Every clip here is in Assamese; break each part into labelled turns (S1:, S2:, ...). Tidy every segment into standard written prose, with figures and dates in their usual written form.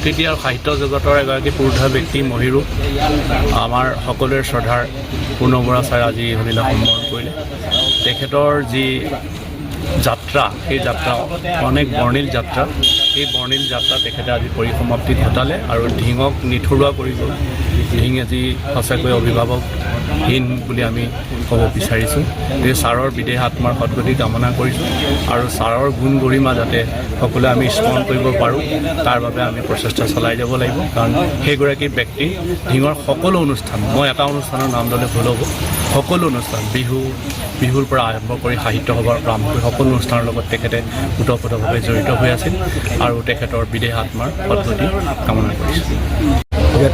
S1: সংস্কৃতি আৰু সাহিত্য জগতৰ এগৰাকী পুৰুষা ব্যক্তি মহিৰো আমাৰ সকলোৰে শ্ৰদ্ধাৰ পূৰ্ণ বৰা ছাৰ আজি এইবিলাক সম্বোধন কৰিলে। তেখেতৰ যি যাত্ৰা, সেই যাত্ৰা অনেক বৰ্ণিল যাত্ৰা, সেই বৰ্ণিল যাত্ৰা তেখেতে আজি পৰিসমাপ্তি ঘটালে আৰু ঢিঙক নিথৰুৱা কৰি গ'ল। ঢিং আজি সঁচাকৈ অভিভাৱকহীন বুলি আমি ক'ব বিচাৰিছোঁ। গতিকে ছাৰৰ বিদেহ আত্মাৰ সদ্গতি কামনা কৰিছোঁ আৰু ছাৰৰ গুণ গৰিমা যাতে সকলোৱে আমি স্মৰণ কৰিব পাৰোঁ, তাৰ বাবে আমি প্ৰচেষ্টা চলাই যাব লাগিব। কাৰণ সেইগৰাকী ব্যক্তি ঢিঙৰ সকলো অনুষ্ঠান, মই এটা অনুষ্ঠানৰ নাম ল'লে ভুল হ'ব, সকলো অনুষ্ঠান বিহুৰ পৰা আৰম্ভ কৰি সাহিত্য সভাৰ পৰা আৰম্ভ কৰি সকলো অনুষ্ঠানৰ লগত তেখেতে ওতঃপ্ৰোতভাৱে জড়িত হৈ আছিল আৰু তেখেতৰ বিদেহ আত্মাৰ সদ্গতি কামনা কৰিছোঁ।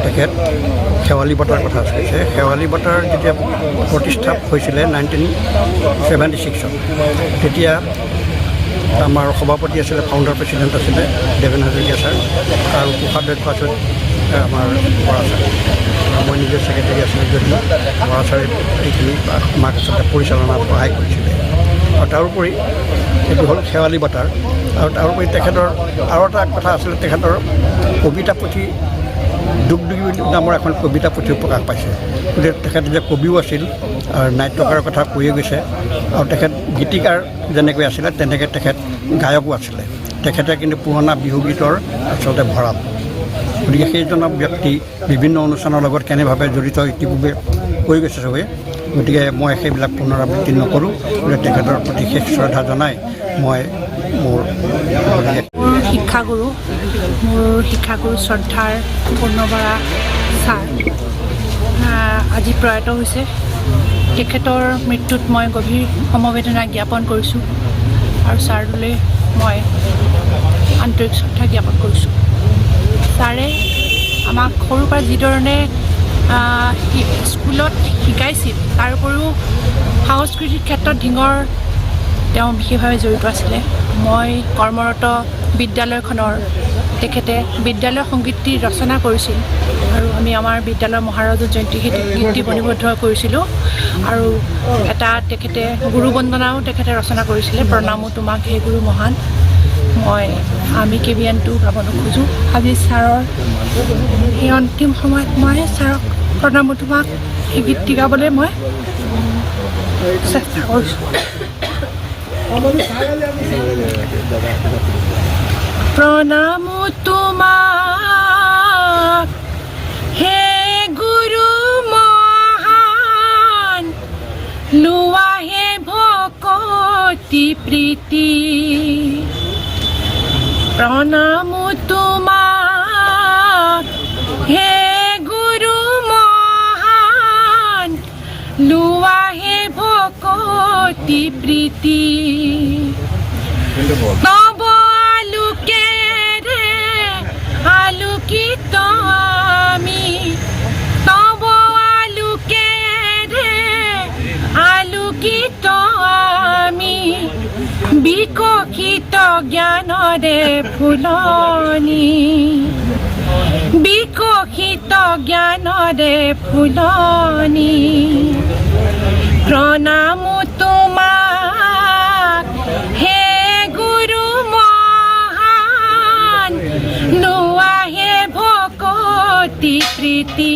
S2: তেখেত শেৱালি বঁটাৰ কথা কৈছে। শেৱালি বঁটাৰ যেতিয়া প্ৰতিষ্ঠা হৈছিলে 1976 তেতিয়া আমাৰ সভাপতি আছিলে, ফাউণ্ডাৰ প্ৰেচিডেণ্ট আছিলে দেৱেন হাজৰিকা ছাৰ আৰু কোষাধ্যক্ষ আছিল আমাৰ বৰা ছাৰ। মই নিজৰ ছেক্ৰেটাৰী আছিলোঁ যদিও বৰা ছাৰে এইখিনি আমাক আচলতে পৰিচালনাত সহায় কৰিছিলে। আৰু তাৰোপৰি এইটো হ'ল শেৱালি বঁটাৰ। আৰু তাৰোপৰি তেখেতৰ আৰু এটা কথা আছিলে, তেখেতৰ কবিতা পুথি দুগদুগী নামৰ এখন কবিতা পুথিও প্ৰকাশ পাইছে। গতিকে তেখেত যে কবিও আছিল আৰু নাট্যকাৰৰ কথা কৈয়ে গৈছে আৰু তেখেত গীতিকাৰ যেনেকৈ আছিলে তেনেকৈ তেখেত গায়কো আছিলে। তেখেতে কিন্তু পুৰণা বিহুগীতৰ আচলতে ভঁৰাল। গতিকে সেইজন ব্যক্তি বিভিন্ন অনুষ্ঠানৰ লগত কেনেভাৱে জড়িত ইতিপূৰ্বে কৈ গৈছে চবেই। গতিকে মই সেইবিলাক পুনৰাবৃত্তি নকৰোঁ। গতিকে তেখেতৰ প্ৰতি শেষ শ্ৰদ্ধা জনাই মই মোৰ
S3: শিক্ষাগুৰু শ্ৰদ্ধাৰ পূৰ্ণ বৰা ছাৰ আজি প্ৰয়াত হৈছে। তেখেতৰ মৃত্যুত মই গভীৰ সমবেদনা জ্ঞাপন কৰিছোঁ আৰু ছাৰলৈ মই আন্তৰিক শ্ৰদ্ধা জ্ঞাপন কৰিছোঁ। ছাৰে আমাক সৰুৰ পৰা যিধৰণে স্কুলত শিকাইছিল, তাৰ উপৰিও সাংস্কৃতিক ক্ষেত্ৰত ঢিঙৰ তেওঁ বিশেষভাৱে জড়িত আছিলে। মই কৰ্মৰত বিদ্যালয়খনৰ তেখেতে বিদ্যালয় সংগীতটি ৰচনা কৰিছিল আৰু আমি আমাৰ বিদ্যালয়ৰ মহাৰাজৰ জয়ন্তী সেই গীতটি বলিবদ্ধ কৰিছিলোঁ আৰু এটা তেখেতে গুৰুবন্দনাও তেখেতে ৰচনা কৰিছিলে, প্ৰণামো তোমাক হে গুৰু মহান। আমি কেবিয়ানটো গাব নোখোজোঁ। আজি ছাৰৰ সেই অন্তিম সময়ত মই ছাৰক প্ৰণামো তোমাক সেই গীতটি গাবলৈ মই চেষ্টা কৰিছোঁ। প্ৰণামো তোমাক হে গুৰু মহান, লোৱা হে ভকতি প্ৰীতি। প্ৰণামো তোমাক হে গুৰু মহান, লোৱা হে ভকতি প্ৰীতি। নৱ আলোকেৰে আলোকিত আমি, নৱ আলোকেৰে আলোকিত আমি, বিকশিত জ্ঞানৰে ফুলনি, বিকশিত জ্ঞানৰে ফুলনি। প্ৰণামো তোমাক হে গুৰু মহান, লোৱা হে ভকতি প্ৰীতি।